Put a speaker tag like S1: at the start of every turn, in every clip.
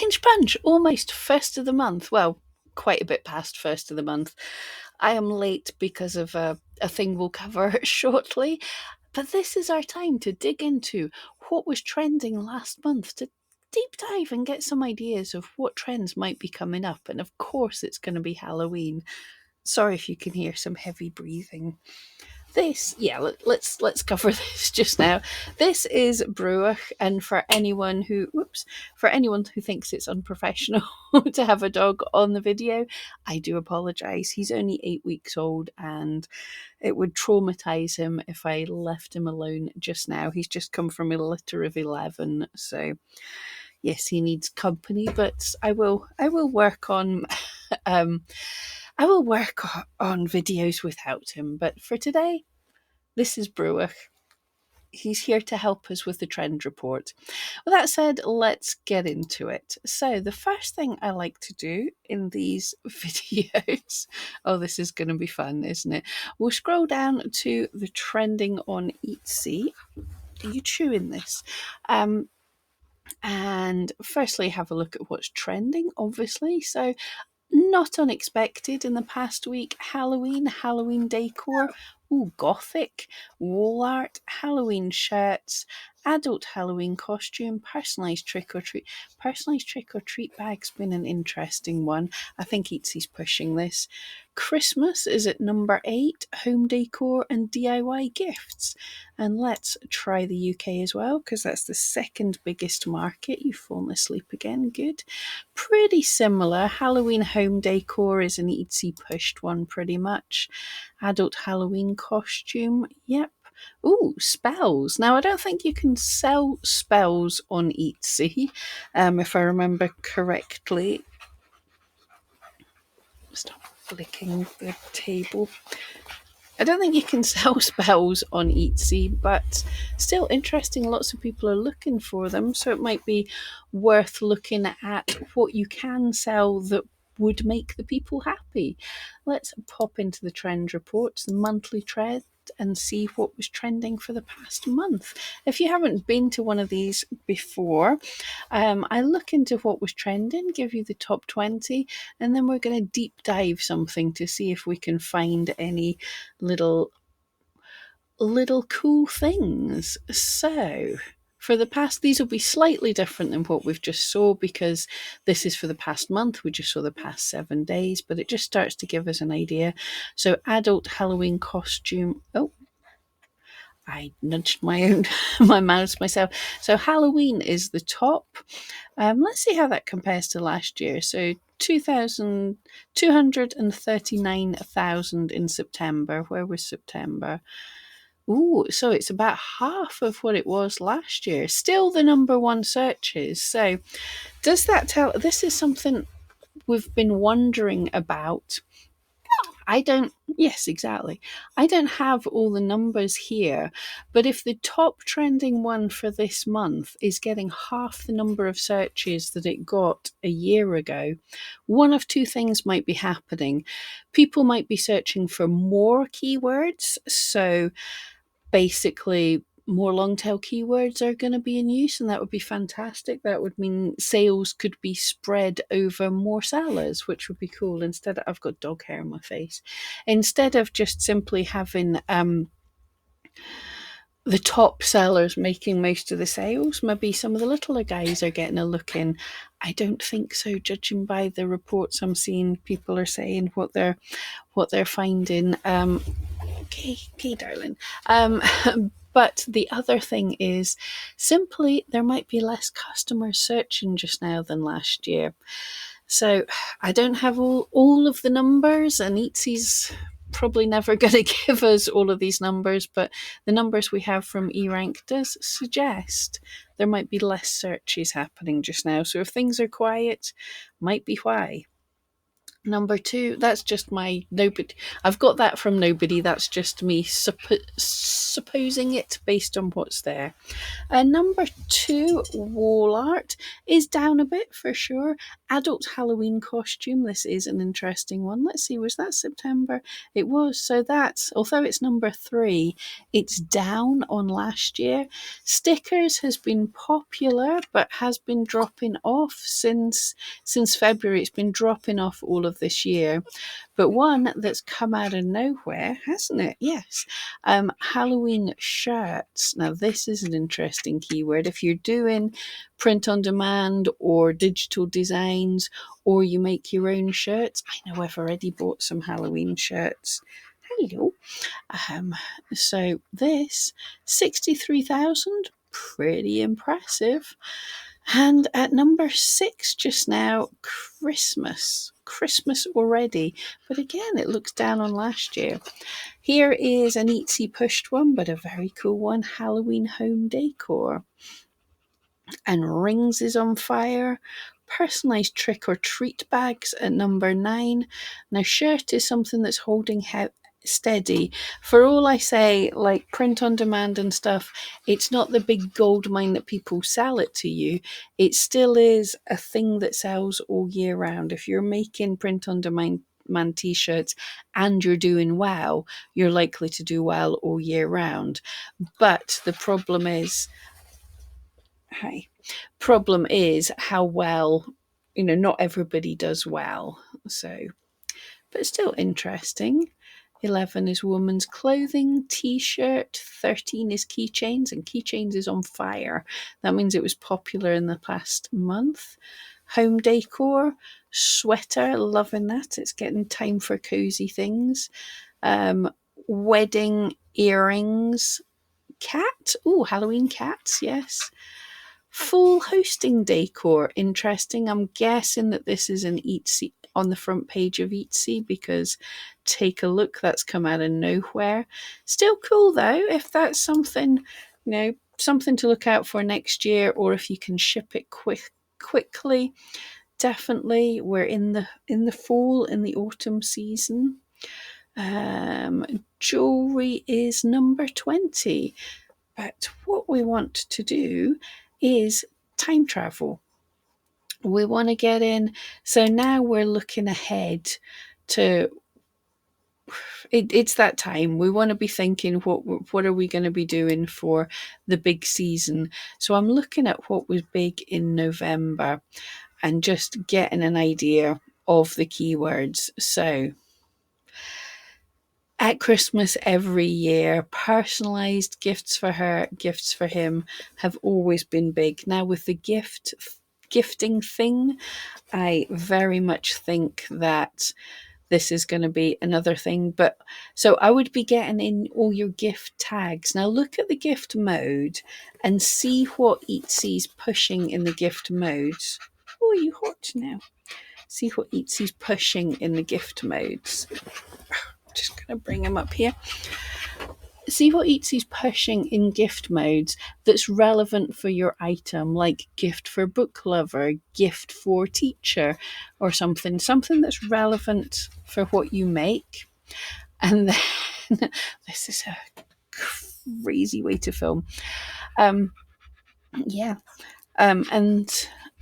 S1: Pinch punch, almost first of the month. Well, quite a bit past first of the month. I am late because of a thing we'll cover shortly. But this is our time to dig into what was trending last month, to deep dive and get some ideas of what trends might be coming up. And of course, it's going to be Halloween. Sorry if you can hear some heavy breathing. Let's cover this just now. This is Bruach, and for anyone who thinks it's unprofessional to have a dog on the video, I do apologise. He's only 8 weeks old, and it would traumatise him if I left him alone just now. He's just come from a litter of 11, so yes, he needs company. But I will work on I will work on videos without him. But for today, this is Bruach. He's here to help us with the trend report. With that said, let's get into it. So, the first thing I like to do in these videos, oh, this is going to be fun, isn't it? We'll scroll down to the trending on Etsy. Are you chewing this? And firstly, have a look at what's trending, obviously. So, not unexpected in the past week, Halloween decor, gothic, wall art, Halloween shirts, adult Halloween costume, personalised trick or treat. Personalised trick or treat bag's been an interesting one. I think Etsy's pushing this. Christmas is at number 8, home decor and DIY gifts. And let's try the UK as well, because that's the second biggest market. You've fallen asleep again, good. Pretty similar. Halloween home decor is an Etsy pushed one pretty much. Adult Halloween costume, yep. Ooh, spells. Now, I don't think you can sell spells on Etsy, if I remember correctly. Stop flicking the table. I don't think you can sell spells on Etsy, but still interesting. Lots of people are looking for them, so it might be worth looking at what you can sell that would make the people happy. Let's pop into the trend reports, the monthly trend, and see what was trending for the past month. If you haven't been to one of these before, I look into what was trending, give you the top 20, and then we're going to deep dive something to see if we can find any little cool things. So for the past, these will be slightly different than what we've just saw, because this is for the past month. We just saw the past 7 days, but it just starts to give us an idea. So adult Halloween costume. Oh, I nudged my mouse myself. So Halloween is the top. Let's see how that compares to last year. So 239,000 in September. Where was September? Ooh, so it's about half of what it was last year. Still the number one searches. So does that tell? This is something we've been wondering about. Yes, exactly. I don't have all the numbers here, but if the top trending one for this month is getting half the number of searches that it got a year ago, one of two things might be happening. People might be searching for more keywords, so basically more long tail keywords are going to be in use, and that would be fantastic. That would mean sales could be spread over more sellers, which would be cool. I've got dog hair on my face. Instead of just simply having the top sellers making most of the sales, maybe some of the littler guys are getting a look in. I don't think so, judging by the reports I'm seeing. People are saying what they're finding. Okay, darling. But the other thing is simply there might be less customers searching just now than last year. So I don't have all of the numbers, and Etsy's probably never going to give us all of these numbers, but the numbers we have from eRank does suggest there might be less searches happening just now. So if things are quiet, might be why. Number 2, that's just my nobody. I've got that from nobody. That's just me supposing it based on what's there. Number 2, wall art is down a bit for sure. Adult Halloween costume. This is an interesting one. Let's see, was that September? It was. So that's, although it's number 3, it's down on last year. Stickers has been popular, but has been dropping off since February. It's been dropping off all of this year. But one that's come out of nowhere, hasn't it? Yes. Halloween shirts. Now, this is an interesting keyword. If you're doing print on demand or digital designs, or you make your own shirts, I know I've already bought some Halloween shirts. Hello. So this 63,000, pretty impressive. And at number 6 just now, Christmas. Christmas already. But again, it looks down on last year. Here is an Etsy pushed one, but a very cool one, Halloween home decor. And rings is on fire. Personalised trick or treat bags at number 9. Now, shirt is something that's holding steady. For all I say, like print on demand and stuff, it's not the big gold mine that people sell it to you. It still is a thing that sells all year round. If you're making print on demand t-shirts and you're doing well, you're likely to do well all year round. But the problem is, how well, not everybody does well. So, but still interesting. 11 is women's clothing, t-shirt. 13 is keychains, and keychains is on fire. That means it was popular in the past month. Home decor, sweater, loving that. It's getting time for cozy things. Wedding earrings, cat. Oh, Halloween cats, yes. Full hosting decor, interesting. I'm guessing that this is an Etsy, on the front page of Etsy, because take a look, that's come out of nowhere. Still cool though, if that's something, something to look out for next year, or if you can ship it quickly. Definitely, we're in the fall, in the autumn season. Jewelry is number 20. But what we want to do is time travel. We want to get in. So now we're looking ahead to it's that time. We want to be thinking, what are we going to be doing for the big season? So I'm looking at what was big in November and just getting an idea of the keywords. So at Christmas every year, personalised gifts for her, gifts for him have always been big. Now with the gifting thing, I very much think that this is going to be another thing. But so I would be getting in all your gift tags. Now look at the gift mode and see what Etsy's pushing in the gift modes. Oh, are you hot now? See what Etsy's pushing in the gift modes. Just going to bring him up here. See what Etsy's pushing in gift modes that's relevant for your item, like gift for book lover, gift for teacher, or something that's relevant for what you make. And then this is a crazy way to film. Yeah.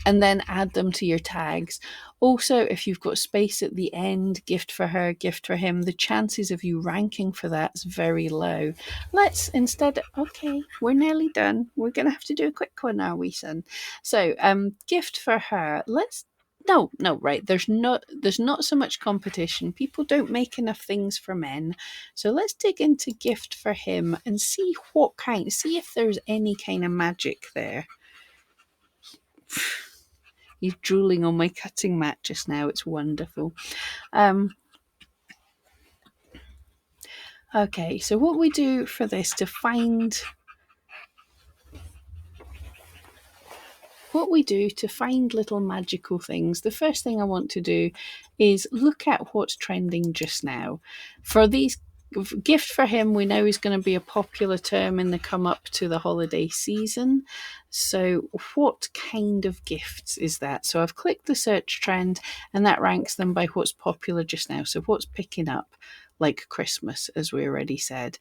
S1: And then add them to your tags. Also, if you've got space at the end, gift for her, gift for him, the chances of you ranking for that is very low. Let's instead, okay, we're nearly done. We're going to have to do a quick one, are we, son? So, gift for her. No, right. There's not so much competition. People don't make enough things for men. So let's dig into gift for him and see if there's any kind of magic there. He's drooling on my cutting mat just now. It's wonderful. Okay, so what we do for this to find little magical things, the first thing I want to do is look at what's trending just now. For these gift for him, we know, is going to be a popular term in the come up to the holiday season. So what kind of gifts is that? So I've clicked the search trend and that ranks them by what's popular just now. So what's picking up, like Christmas, as we already said.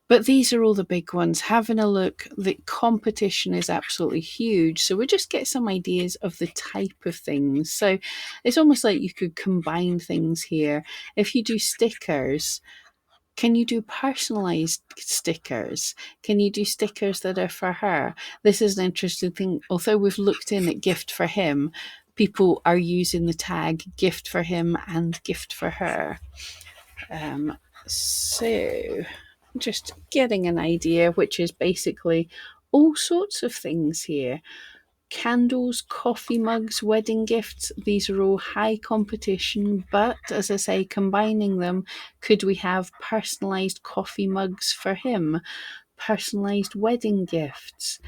S1: But these are all the big ones. Having a look, the competition is absolutely huge. So we just get some ideas of the type of things. So it's almost like you could combine things here. If you do stickers, can you do personalized stickers? Can you do stickers that are for her? This is an interesting thing. Although we've looked in at gift for him, people are using the tag gift for him and gift for her. So just getting an idea, which is basically all sorts of things here. Candles, coffee mugs, wedding gifts, these are all high competition, but as I say, combining them, could we have personalised coffee mugs for him? Personalised wedding gifts?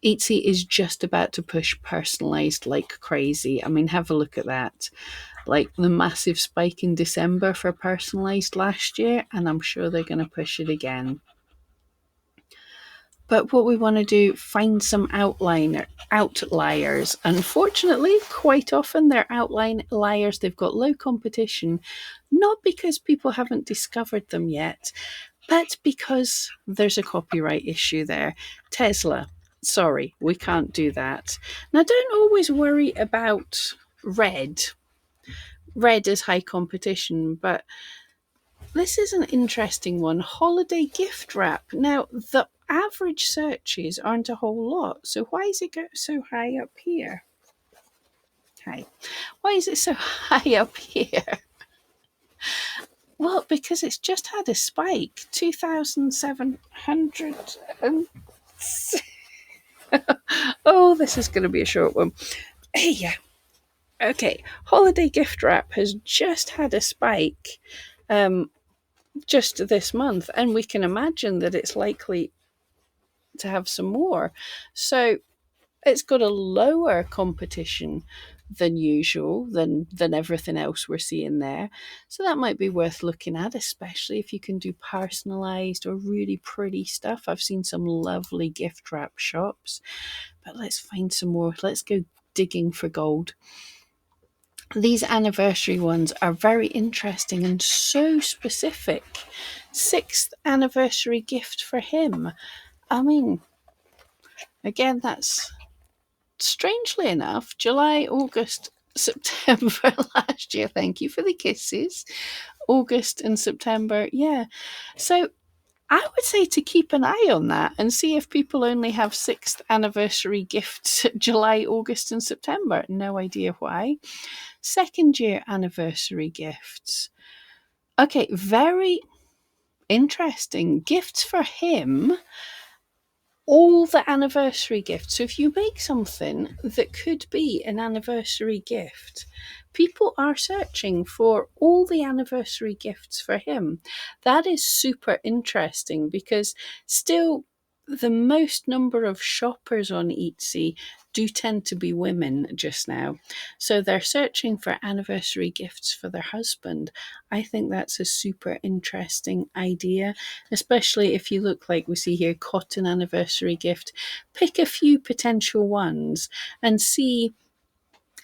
S1: Etsy is just about to push personalised like crazy. I mean, have a look at that. Like the massive spike in December for personalised last year, and I'm sure they're going to push it again. But what we want to do, find some outliers. Unfortunately, quite often they're outliers. They've got low competition, not because people haven't discovered them yet, but because there's a copyright issue there. Tesla, sorry, we can't do that. Now, don't always worry about red. Red is high competition, but this is an interesting one. Holiday gift wrap. Now, the average searches aren't a whole lot. So why is it go so high up here? Hi. Why is it so high up here? Well, because it's just had a spike. 2,700. Oh, this is going to be a short one. Hey, yeah. Okay. Holiday gift wrap has just had a spike. Just this month, and we can imagine that it's likely to have some more. So it's got a lower competition than usual, than everything else we're seeing there. So that might be worth looking at, especially if you can do personalized or really pretty stuff. I've seen some lovely gift wrap shops, but let's find some more. Let's go digging for gold. These anniversary ones are very interesting and so specific. 6th anniversary gift for him. I mean, again, that's strangely enough, July, August, September last year. Thank you for the kisses. August and September, yeah. So I would say to keep an eye on that and see if people only have 6th anniversary gifts July, August, and September. No idea why. 2nd year anniversary gifts. Okay, very interesting. Gifts for him. All the anniversary gifts. So if you make something that could be an anniversary gift, people are searching for all the anniversary gifts for him. That is super interesting because still the most number of shoppers on Etsy do tend to be women just now. So they're searching for anniversary gifts for their husband. I think that's a super interesting idea, especially if you look like we see here, cotton anniversary gift. Pick a few potential ones and see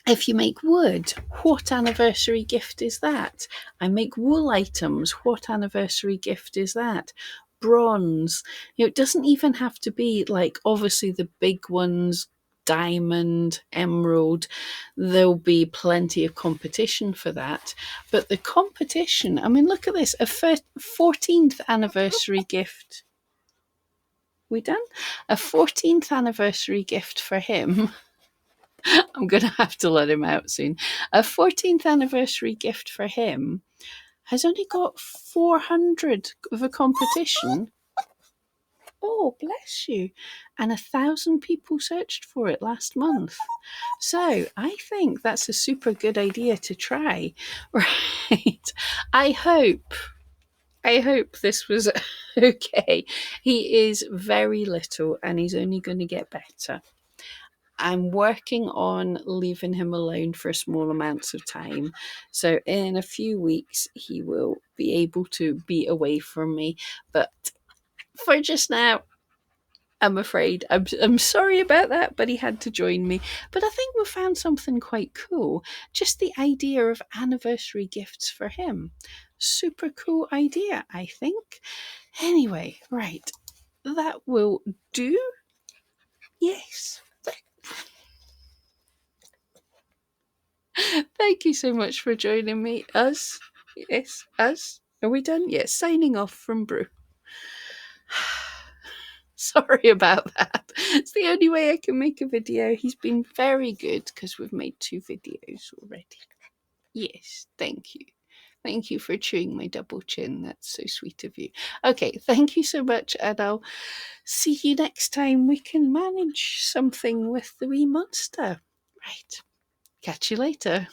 S1: if you make wood, what anniversary gift is that? I make wool items, what anniversary gift is that? Bronze. It doesn't even have to be like obviously the big ones, diamond, emerald. There'll be plenty of competition for that. But the competition, I mean, look at this, a 14th anniversary gift. We done? A 14th anniversary gift for him. I'm going to have to let him out soon. A 14th anniversary gift for him has only got 400 of a competition. Oh, bless you. And 1,000 people searched for it last month. So I think that's a super good idea to try. Right. I hope this was okay. He is very little and he's only going to get better. I'm working on leaving him alone for small amounts of time. So in a few weeks, he will be able to be away from me. But for just now, I'm afraid. I'm sorry about that, but he had to join me. But I think we found something quite cool. Just the idea of anniversary gifts for him. Super cool idea, I think. Anyway, right. That will do. Yes. Thank you so much for joining me. Us. Yes, us. Are we done? Yes, signing off from Brew. Sorry about that. It's the only way I can make a video. He's been very good because we've made 2 videos already. Yes, thank you. Thank you for chewing my double chin. That's so sweet of you. Okay, thank you so much, and I'll see you next time we can manage something with the wee monster. Right. Catch you later.